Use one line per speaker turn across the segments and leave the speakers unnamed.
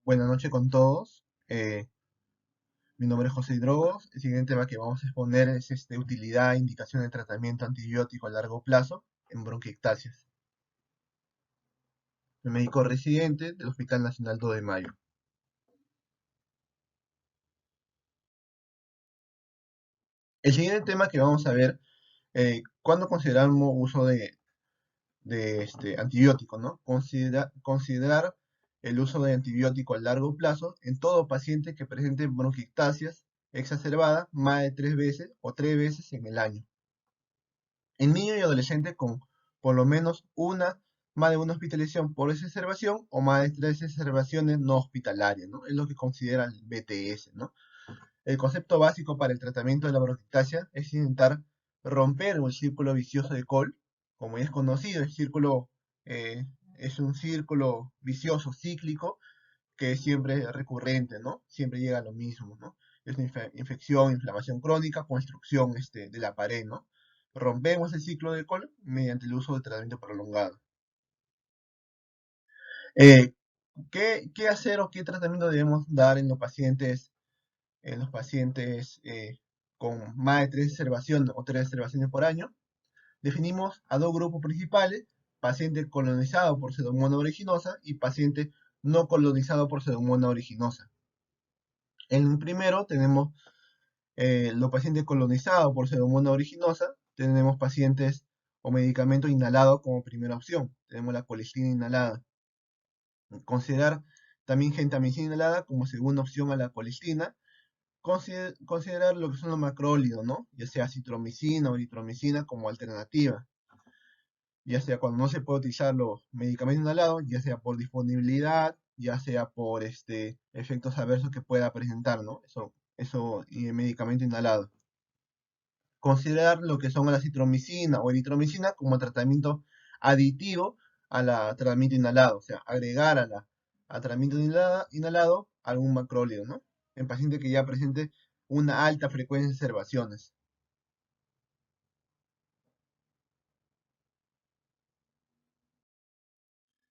Buenas noches con todos. Mi nombre es José Hidrogos. El siguiente tema que vamos a exponer es utilidad e indicación de tratamiento antibiótico a largo plazo en bronquiectasias. Soy médico residente del Hospital Nacional 2 de Mayo. El siguiente tema que vamos a ver, ¿cuándo consideramos uso de antibiótico, ¿no? Considerar el uso de antibiótico a largo plazo en todo paciente que presente bronquiectasias exacerbada más de 3 veces o 3 veces en el año. En niño y adolescente con por lo menos más de una hospitalización por exacerbación o más de 3 exacerbaciones no hospitalarias, ¿no? Es lo que considera el BTS, ¿no? El concepto básico para el tratamiento de la bronquiectasia es intentar romper el círculo vicioso de Kohl. Como ya es conocido, el círculo eh, es un círculo vicioso cíclico que siempre es recurrente, ¿no? Siempre llega a lo mismo, ¿no? Es una infección, inflamación crónica, construcción de la pared, ¿no? Rompemos el ciclo de Kohl mediante el uso de tratamiento prolongado. Eh, ¿qué hacer o qué tratamiento debemos dar en los pacientes con más de 3 observaciones o 3 observaciones por año? Definimos a dos grupos principales: paciente colonizado por Pseudomonas aeruginosa y paciente no colonizado por Pseudomonas aeruginosa. En el primero tenemos los pacientes colonizados por Pseudomonas aeruginosa, tenemos pacientes o medicamentos inhalados como primera opción. Tenemos la colistina inhalada. Considerar también gentamicina inhalada como segunda opción a la colistina. Considerar lo que son los macrólidos, ¿no? Ya sea citromicina o eritromicina como alternativa. Ya sea cuando no se puede utilizar los medicamentos inhalados, ya sea por disponibilidad, ya sea por efectos adversos que pueda presentar, ¿no? Eso y el medicamento inhalado. Considerar lo que son la citromicina o eritromicina como tratamiento aditivo a la tratamiento inhalado, o sea, agregar a tratamiento inhalado algún macrólido, ¿no? En paciente que ya presente una alta frecuencia de observaciones.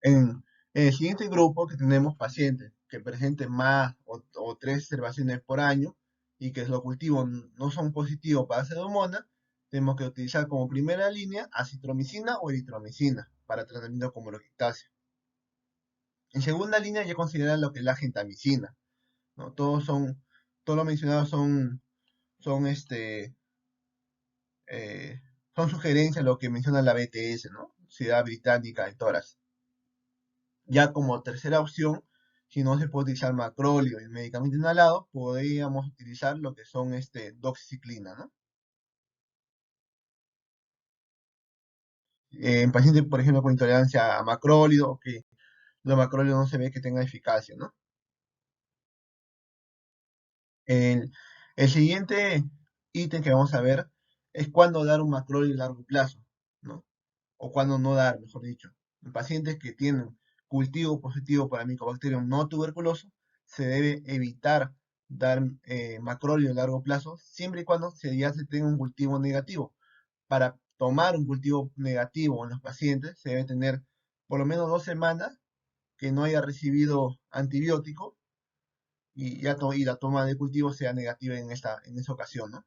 En el siguiente grupo que tenemos pacientes que presenten más o 3 observaciones por año y que los cultivos no son positivos para Pseudomonas, tenemos que utilizar como primera línea acitromicina o eritromicina para tratamiento con bronquiectasia. En segunda línea ya consideran lo que es la gentamicina, ¿no? Todos los mencionados eh, son sugerencias lo que menciona la BTS, ¿no? Sociedad Británica de Tórax. Ya como tercera opción, si no se puede utilizar macróleo y medicamento inhalado, podríamos utilizar lo que son doxiciclina, ¿no? En pacientes, por ejemplo, con intolerancia a macrólido, que los macrólidos no se ve que tenga eficacia, ¿no? El siguiente ítem que vamos a ver es cuándo dar un macrólido a largo plazo, ¿no? O cuándo no dar, mejor dicho. En pacientes que tienen cultivo positivo para Mycobacterium no tuberculoso, se debe evitar dar macrolio a largo plazo, siempre y cuando ya se tenga un cultivo negativo. Para tomar un cultivo negativo en los pacientes, se debe tener por lo menos 2 semanas que no haya recibido antibiótico y la toma de cultivo sea negativa en esa ocasión, ¿no?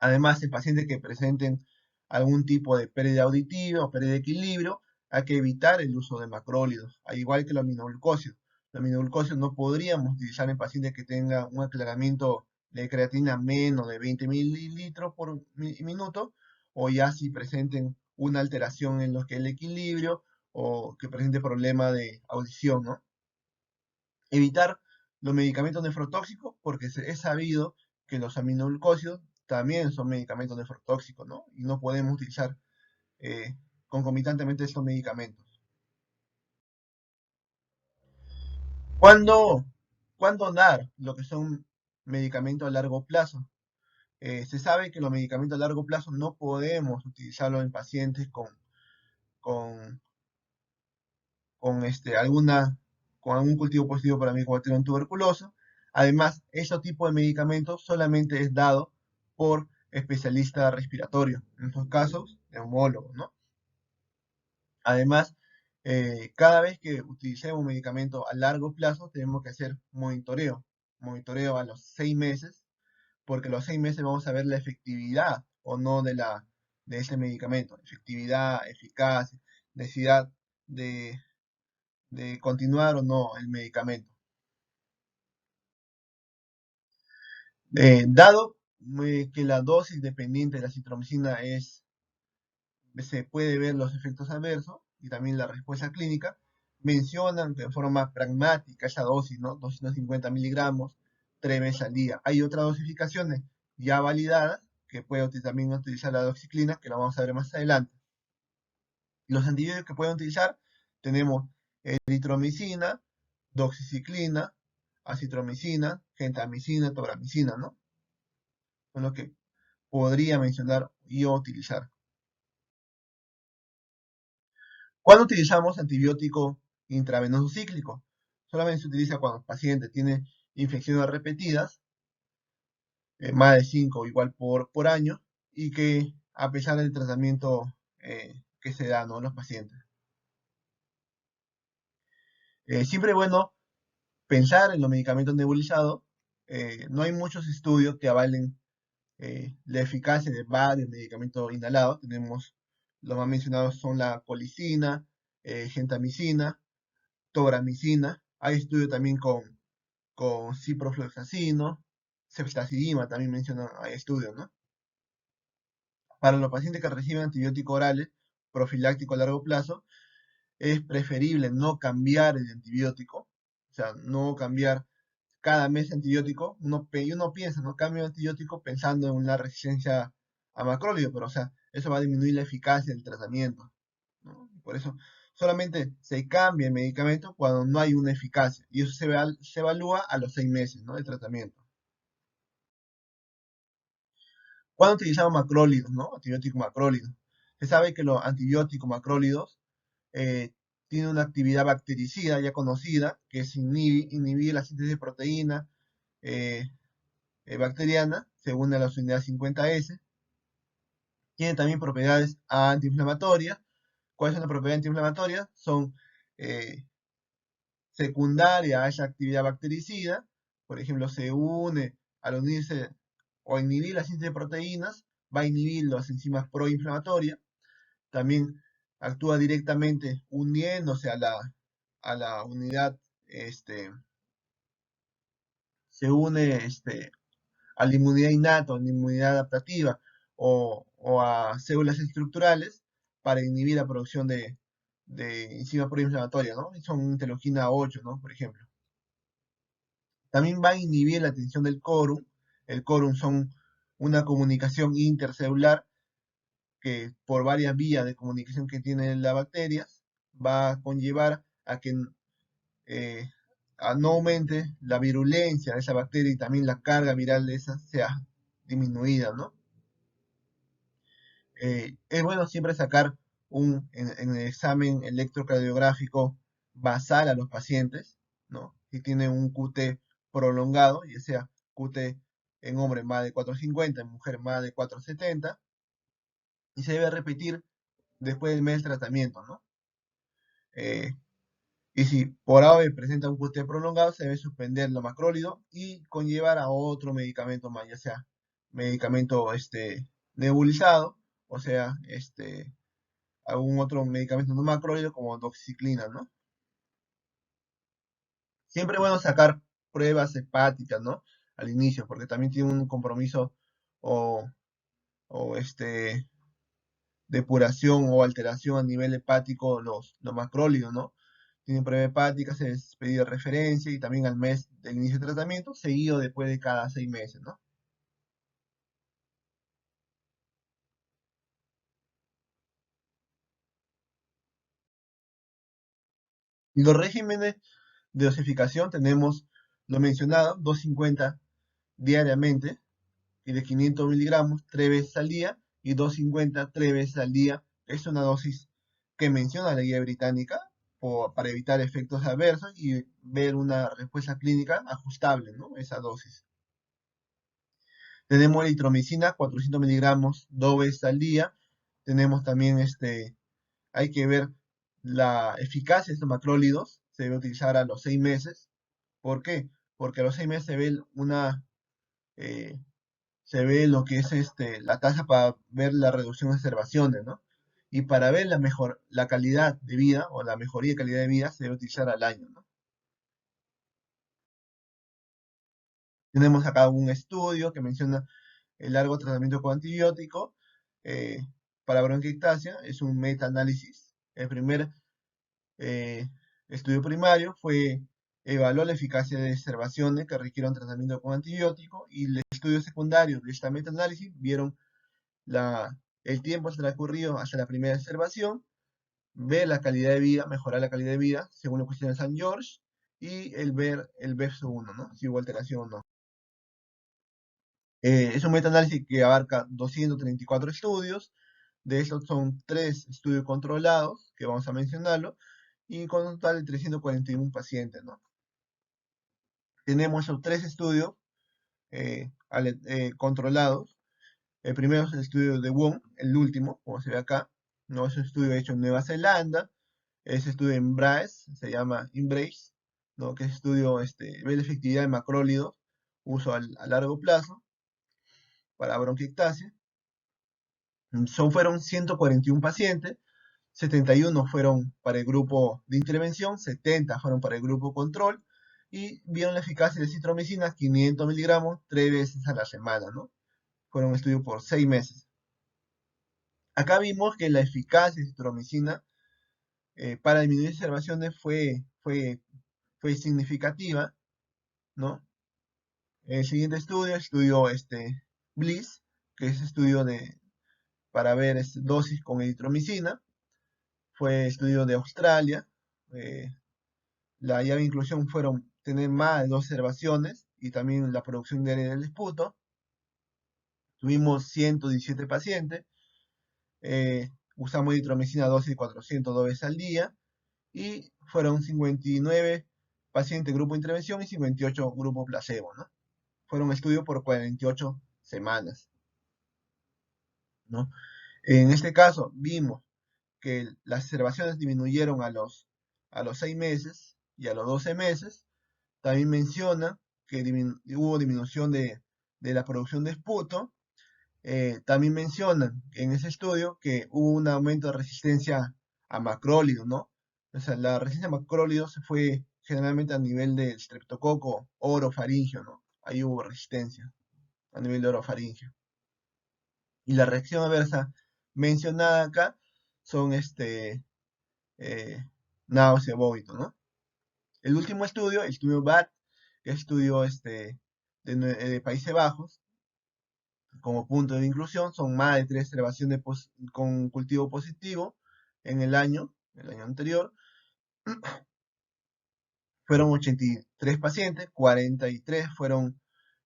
Además, en pacientes que presenten algún tipo de pérdida auditiva o pérdida de equilibrio, hay que evitar el uso de macrólidos, al igual que los aminoglucósidos. Los aminoglucósidos no podríamos utilizar en pacientes que tengan un aclaramiento de creatina menos de 20 mililitros por minuto, o ya si presenten una alteración en lo que es el equilibrio o que presente problema de audición, ¿no? Evitar los medicamentos nefrotóxicos, porque es sabido que los aminoglucósidos también son medicamentos nefrotóxicos, ¿no? Y no podemos utilizar eh, concomitantemente estos medicamentos. ¿Cuándo, ¿Cuándo dar lo que son medicamentos a largo plazo? Se sabe que los medicamentos a largo plazo no podemos utilizarlos en pacientes con, con con algún cultivo positivo para Mycobacterium tuberculoso. Además, este tipo de medicamentos solamente es dado por especialistas respiratorios, en estos casos, neumólogos, ¿no? Además, Cada vez que utilicemos un medicamento a largo plazo, tenemos que hacer monitoreo a los 6 meses, porque a los 6 meses vamos a ver la efectividad o no de ese medicamento, efectividad, eficacia, necesidad de, de continuar o no el medicamento. Dado que la dosis dependiente de la citromicina se puede ver los efectos adversos y también la respuesta clínica, mencionan de forma pragmática esa dosis, ¿no? 250 miligramos, 3 veces al día. Hay otras dosificaciones ya validadas que puede también utilizar la doxiciclina, que la vamos a ver más adelante. Los antibióticos que pueden utilizar tenemos eritromicina, doxiciclina, acitromicina, gentamicina, tobramicina, ¿no? Son los que podría mencionar y utilizar. ¿Cuándo utilizamos antibiótico intravenoso cíclico? Solamente se utiliza cuando el paciente tiene infecciones repetidas, más de 5 o igual por año, y que a pesar del tratamiento que se da, ¿no?, a los pacientes. Siempre es bueno pensar en los medicamentos nebulizados. No hay muchos estudios que avalen la eficacia de varios medicamentos inhalados. Tenemos, los más mencionados son la colicina, gentamicina, tobramicina. Hay estudios también con ciprofloxacino, ceftazidima, también mencionan, hay estudios, ¿no? Para los pacientes que reciben antibióticos orales profilácticos a largo plazo, es preferible no cambiar el antibiótico, o sea, no cambiar cada mes de antibiótico. Uno piensa, no cambio de antibiótico pensando en una resistencia a macrólido, pero o sea, eso va a disminuir la eficacia del tratamiento, ¿no? Por eso solamente se cambia el medicamento cuando no hay una eficacia, y eso se evalúa a los 6 meses, ¿no?, de tratamiento. ¿Cuándo utilizamos macrólidos, no? Antibióticos macrólidos. Se sabe que los antibióticos macrólidos tienen una actividad bactericida ya conocida, que es inhibir la síntesis de proteína eh, bacteriana, según la unidad 50S. Tiene también propiedades antiinflamatorias. ¿Cuáles son las propiedades antiinflamatorias? Son eh, secundarias a esa actividad bactericida. Por ejemplo, se une al unirse o inhibir la síntesis de proteínas, va a inhibir las enzimas proinflamatorias. También actúa directamente uniéndose a la unidad, se une a la inmunidad innata o la inmunidad adaptativa o a células estructurales para inhibir la producción de enzimas proinflamatorias, ¿no? Son interleuquina 8, ¿no?, por ejemplo. También va a inhibir la tensión del quórum. El quórum son una comunicación intercelular que por varias vías de comunicación que tienen las bacterias va a conllevar a que eh, no aumente la virulencia de esa bacteria y también la carga viral de esa sea disminuida, ¿no? Es bueno siempre sacar en el examen electrocardiográfico basal a los pacientes, ¿no? Si tienen un QT prolongado, ya sea QT en hombre más de 450, en mujer más de 470, y se debe repetir después del mes de tratamiento, ¿no? Eh, y si por AVE presenta un QT prolongado, se debe suspender lo macrólido y conllevar a otro medicamento más, ya sea medicamento nebulizado, o sea, algún otro medicamento no macrólido como doxiciclina, ¿no? Siempre es bueno sacar pruebas hepáticas, ¿no?, al inicio, porque también tiene un compromiso o, o depuración o alteración a nivel hepático los macrólidos, ¿no? Tienen prueba hepática, se les pide referencia y también al mes del inicio de tratamiento, seguido después de cada 6 meses, ¿no? Y los regímenes de dosificación tenemos lo mencionado, 250 diariamente y de 500 miligramos 3 veces al día y 250 3 veces al día. Es una dosis que menciona la guía británica para evitar efectos adversos y ver una respuesta clínica ajustable, ¿no?, esa dosis. Tenemos eritromicina, 400 miligramos 2 veces al día. Tenemos también, hay que ver La eficacia de estos macrólidos se debe utilizar a los 6 meses. ¿Por qué? Porque a los 6 meses eh, se ve lo que es la tasa para ver la reducción de observaciones, ¿no? Y para ver la calidad de vida o la mejoría de calidad de vida se debe utilizar al año, ¿no? Tenemos acá un estudio que menciona el largo tratamiento con antibiótico eh, para bronquiectasia. Es un meta-análisis. El primer eh, estudio primario evaluó la eficacia de observaciones que requirieron tratamiento con antibiótico, y el estudio secundario de esta meta-análisis vieron el tiempo transcurrido hasta la primera observación, ver la calidad de vida, mejorar la calidad de vida según la cuestión de San George, y el ver el BEFS1, ¿no? Si hubo alteración o no. Es un metaanálisis que abarca 234 estudios. De estos son 3 estudios controlados, que vamos a mencionarlo, y con un total de 341 pacientes, ¿no? Tenemos esos 3 estudios controlados. El primero es el estudio de Wong, el último, como se ve acá, ¿no? Es un estudio hecho en Nueva Zelanda. Ese estudio en Brace, se llama Embrace, ¿no? Que es estudio, ve la efectividad de macrólidos, uso a largo plazo para bronquiectasia. Fueron 141 pacientes, 71 fueron para el grupo de intervención, 70 fueron para el grupo control, y vieron la eficacia de citromicina 500 miligramos 3 veces a la semana, ¿no? Fueron estudios por 6 meses. Acá vimos que la eficacia de citromicina para disminuir observaciones fue significativa, ¿no? El siguiente estudio BLISS, que es estudio para ver dosis con eritromicina, fue estudio de Australia. eh, la llave de inclusión fueron tener más de 2 observaciones y también la producción diaria del esputo. Tuvimos 117 pacientes, usamos eritromicina dosis de 402 veces al día, y fueron 59 pacientes grupo de intervención y 58 grupo placebo, ¿no? Fueron estudios por 48 semanas, ¿no? En este caso vimos que las observaciones disminuyeron a los 6 meses y a los 12 meses. También menciona que hubo disminución de la producción de esputo. También mencionan en ese estudio que hubo un aumento de resistencia a macrólidos, ¿no? O sea, la resistencia a macrólidos se fue generalmente a nivel del streptococo orofaringio, ¿no? Ahí hubo resistencia a nivel de orofaringio. Y la reacción adversa mencionada acá son eh, náusea, vómito, ¿no? El último estudio, el estudio BAT, que es estudio de Países Bajos, como punto de inclusión, son más de 3 observaciones con cultivo positivo en el año anterior. Fueron 83 pacientes, 43 fueron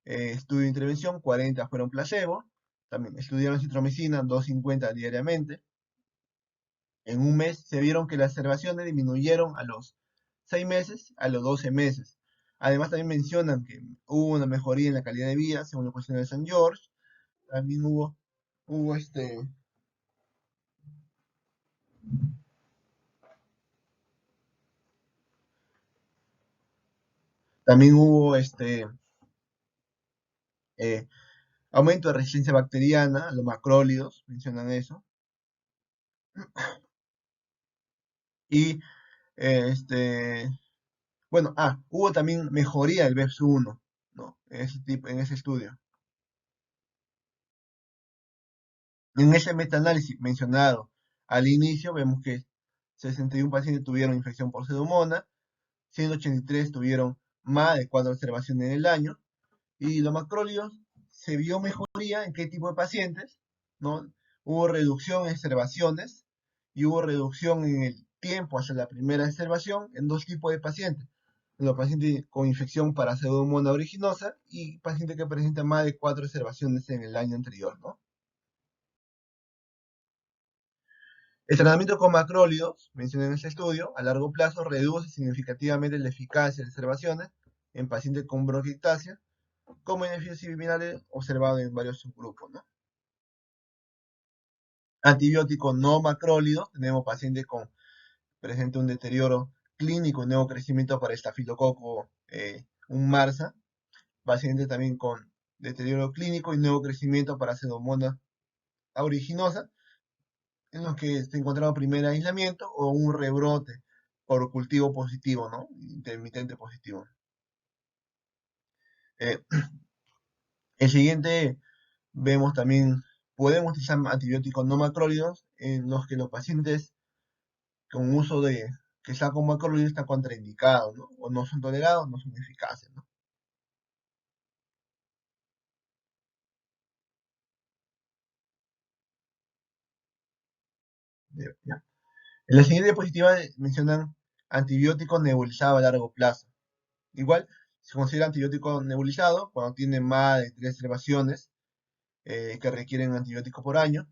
estudio de intervención, 40 fueron placebo. También estudiaron citromicina 250 diariamente. En un mes se vieron que las observaciones disminuyeron a los 6 meses, a los 12 meses. Además, también mencionan que hubo una mejoría en la calidad de vida según la cuestión de San George. También hubo también hubo eh, aumento de resistencia bacteriana, los macrólidos, mencionan eso. Y bueno, hubo también mejoría del BEPS1, ¿no? En ese estudio. En ese metaanálisis mencionado al inicio, vemos que 61 pacientes tuvieron infección por Pseudomonas, 183 tuvieron más de 4 observaciones en el año, y los macrólidos se vio mejoría en qué tipo de pacientes, ¿no? Hubo reducción en observaciones y hubo reducción en el tiempo hacia la primera observación en 2 tipos de pacientes: los pacientes con infección para Pseudomonas aeruginosa y pacientes que presentan más de 4 observaciones en el año anterior, ¿no? El tratamiento con macrólidos, mencioné en este estudio, a largo plazo reduce significativamente la eficacia de observaciones en pacientes con bronquiectasia, con beneficios similares observados en varios subgrupos, ¿no? Antibióticos no macrólidos, tenemos pacientes con presente un deterioro clínico y nuevo crecimiento para estafilococo, un MARSA, paciente también con deterioro clínico y nuevo crecimiento para Pseudomonas aeruginosa, en los que se encontraba primer aislamiento o un rebrote por cultivo positivo, ¿no? Intermitente positivo. Eh, el siguiente vemos también, podemos utilizar antibióticos no macrólidos en los que los pacientes con uso de que sea con macrólidos está contraindicado, ¿no? O no son tolerados, no son eficaces, ¿no? Ya. En la siguiente diapositiva mencionan antibiótico nebulizado a largo plazo. Igual, se considera antibiótico nebulizado cuando tiene más de 3 elevaciones que requieren antibiótico por año.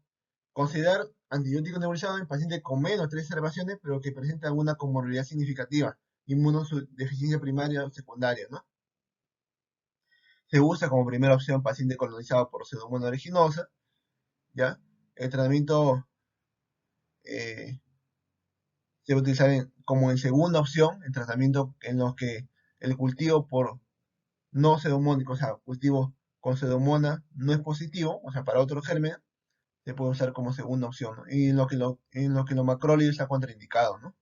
Considerar antibiótico nebulizado en pacientes con menos de 3 elevaciones, pero que presenta alguna comorbilidad significativa, inmunodeficiencia primaria o secundaria, ¿no? Se usa como primera opción paciente colonizado por Pseudomonas aeruginosa, ¿ya? El tratamiento eh, se va a utilizar como en segunda opción, en tratamiento en los que el cultivo por no pseudomónico, o sea, cultivo con pseudomonas no es positivo, o sea, para otro germen, se puede usar como segunda opción, ¿no? Y en lo que los macrólidos está contraindicado, ¿no?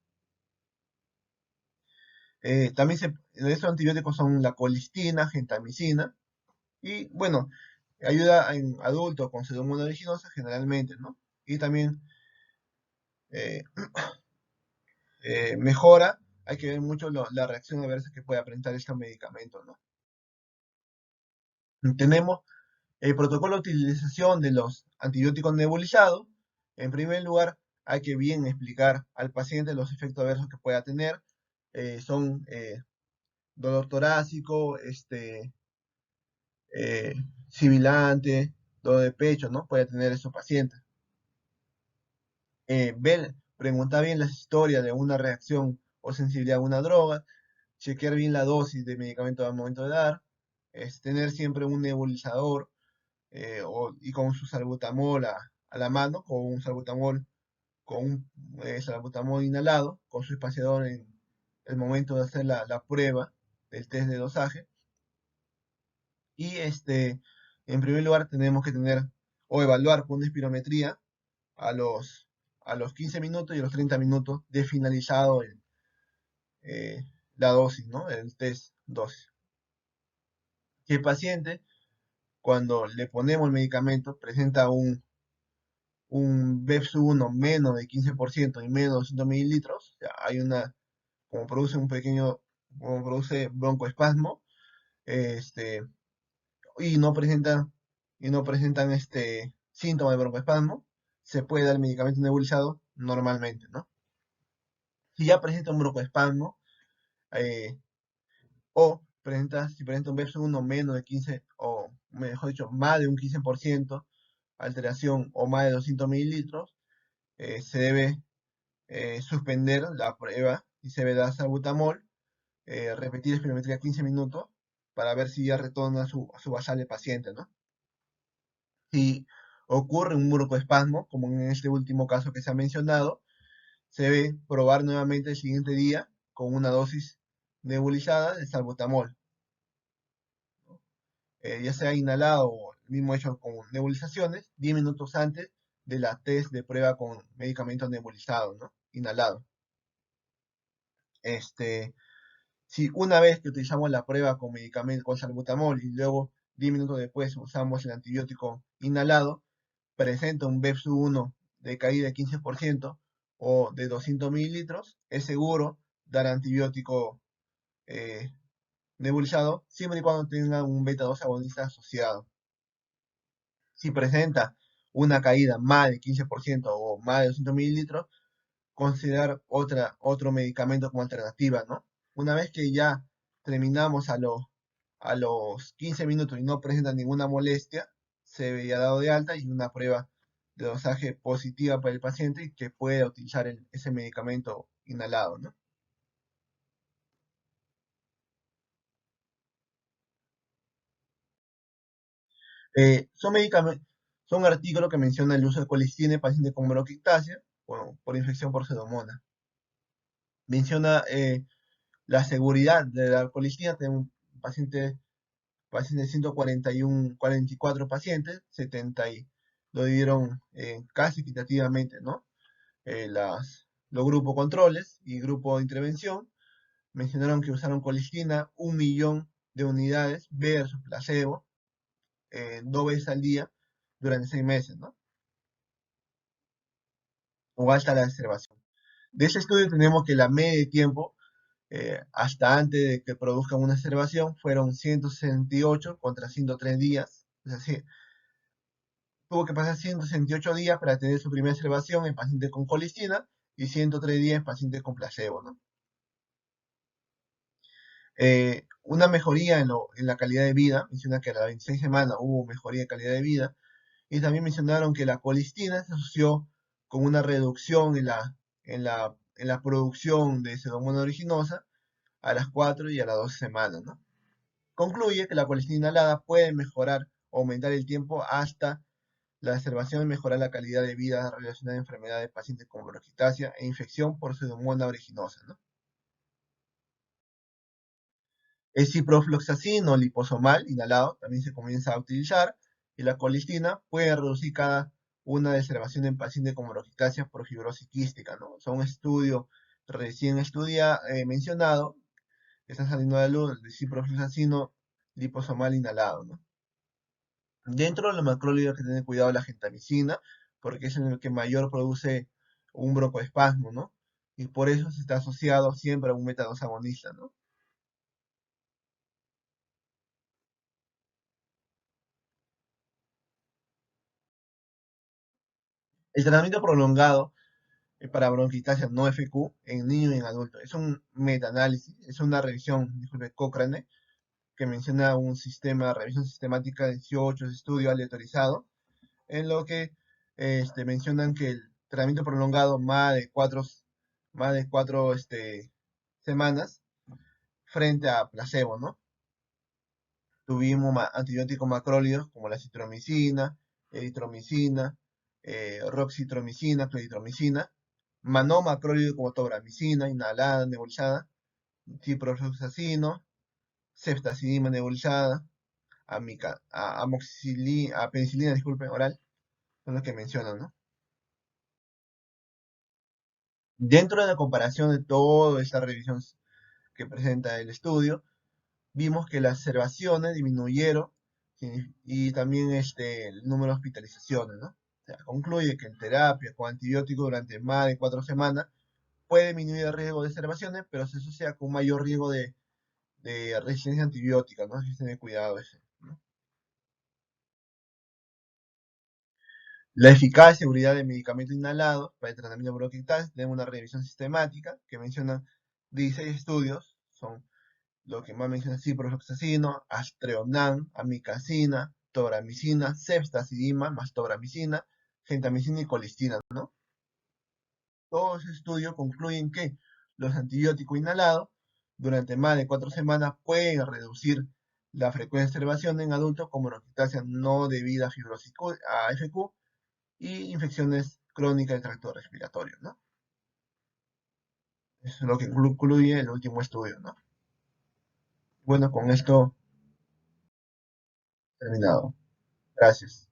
También estos antibióticos son la colistina, gentamicina, y bueno, ayuda en adultos con pseudomonas aeruginosa generalmente, ¿no? Y también eh, mejora, hay que ver mucho la reacción adversa que puede presentar este medicamento, ¿no? Tenemos el protocolo de utilización de los antibióticos nebulizados. En primer lugar, hay que bien explicar al paciente los efectos adversos que pueda tener. Son dolor torácico, eh, sibilante, dolor de pecho, ¿no? Puede tener esos pacientes. Preguntar bien las historias de una reacción o sensibilidad a una droga, chequear bien la dosis de medicamento al momento de dar, tener siempre un nebulizador y con su salbutamol a la mano, con un salbutamol, con un salbutamol inhalado, con su espaciador en el momento de hacer la prueba del test de dosaje. Y en primer lugar tenemos que tener o evaluar con una espirometría a los, a los 15 minutos y a los 30 minutos de finalizado eh, la dosis, ¿no? El test dosis. Si el paciente, cuando le ponemos el medicamento, presenta un BEPS1 menos de 15% y menos de 200 mililitros, o sea, hay como produce como produce broncoespasmo, este, y no presentan, síntomas de broncoespasmo, se puede dar el medicamento nebulizado normalmente, ¿no? Si ya presenta un broncoespasmo, eh, si presenta un BEPS1 menos de 15, o mejor dicho, más de un 15%, alteración o más de 200 mililitros, se debe suspender la prueba y se debe dar salbutamol, repetir espirometría 15 minutos para ver si ya retorna a su basal de paciente, ¿no? Si ocurre un broncoespasmo, como en este último caso que se ha mencionado, se debe probar nuevamente el siguiente día con una dosis nebulizada de salbutamol, ya sea inhalado o el mismo hecho con nebulizaciones, 10 minutos antes de la test de prueba con medicamento nebulizado, ¿no? Inhalado. Este, si una vez que utilizamos la prueba con medicamento con salbutamol y luego 10 minutos después usamos el antibiótico inhalado, presenta un BEPS1 de caída de 15% o de 200 mililitros, es seguro dar antibiótico eh, nebulizado siempre y cuando tenga un beta 2 agonista asociado. Si presenta una caída más de 15% o más de 200 mililitros, considerar otro medicamento como alternativa, ¿no? Una vez que ya terminamos a los 15 minutos y no presenta ninguna molestia, se había dado de alta y una prueba de dosaje positiva para el paciente y que puede utilizar ese medicamento inhalado, ¿no? Son artículos que mencionan el uso de colistina en pacientes con bronquiectasia por infección por pseudomonas. Menciona la seguridad de la colistina. Tenemos un paciente de 44 pacientes, 70 lo dividieron casi equitativamente, ¿no? Los grupos controles y grupo de intervención mencionaron que usaron colistina 1 millón de unidades versus placebo 2 veces al día durante 6 meses, ¿no? O hasta la observación. De ese estudio tenemos que la media de tiempo hasta antes de que produzcan una observación fueron 168 contra 103 días. Es decir, tuvo que pasar 168 días para tener su primera observación en pacientes con colistina y 103 días en pacientes con placebo, ¿no? Una mejoría en la calidad de vida, menciona que a las 26 semanas hubo mejoría de calidad de vida, y también mencionaron que la colistina se asoció con una reducción en la producción de pseudomonas aeruginosa a las 4 y a las 12 semanas, ¿no? Concluye que la colistina inhalada puede mejorar o aumentar el tiempo hasta la observación y mejorar la calidad de vida relacionada a enfermedades de pacientes con bronquiectasia e infección por pseudomonas aeruginosa, ¿no? El ciprofloxacino liposomal inhalado también se comienza a utilizar y la colistina puede reducir cada una observación en pacientes con bronquiectasia por fibrosis quística, ¿no? Son un estudio recién mencionado, que está saliendo a la luz, el ciprofloxacino liposomal inhalado, ¿no? Dentro de los macrólidos hay que tener cuidado la gentamicina, porque es el que mayor produce un broncoespasmo, ¿no? Y por eso se está asociado siempre a un beta-2 agonista, ¿no? El tratamiento prolongado para bronquiectasia no FQ en niños y en adultos es un metaanálisis, es una revisión, disculpe, Cochrane, que menciona un sistema, de revisión sistemática de 18 estudios aleatorizados, en lo que mencionan que el tratamiento prolongado más de cuatro semanas frente a placebo, ¿no? Tuvimos antibióticos macrólidos como la citromicina, eritromicina, roxitromicina, claritromicina, manomacrólido como tobramicina, inhalada, nebulizada, ciprofloxacino, ceftazidima nebulizada, penicilina, disculpe, oral, son los que mencionan, ¿no? Dentro de la comparación de toda esta revisión que presenta el estudio, vimos que las observaciones disminuyeron, ¿sí? Y también el número de hospitalizaciones, ¿no? O sea, concluye que en terapia con antibióticos durante más de 4 semanas puede disminuir el riesgo de observaciones, pero se asocia con un mayor riesgo de resistencia antibiótica, ¿no? Hay que tener cuidado ese, ¿no? La eficacia y seguridad de medicamentos inhalados para el tratamiento de bronquiectasis tenemos una revisión sistemática que menciona 16 estudios, son lo que más menciona ciprofloxacino, astreonam, amicacina, tobramicina, ceftazidima más tobramicina, gentamicina y colistina, ¿no? Todos los estudios concluyen que los antibióticos inhalados durante más de 4 semanas pueden reducir la frecuencia de observación en adultos con bronquiectasia no debida a fibrosis a FQ y infecciones crónicas del tracto respiratorio, ¿no? Eso es lo que concluye el último estudio, ¿no? Bueno, con esto terminado. Gracias.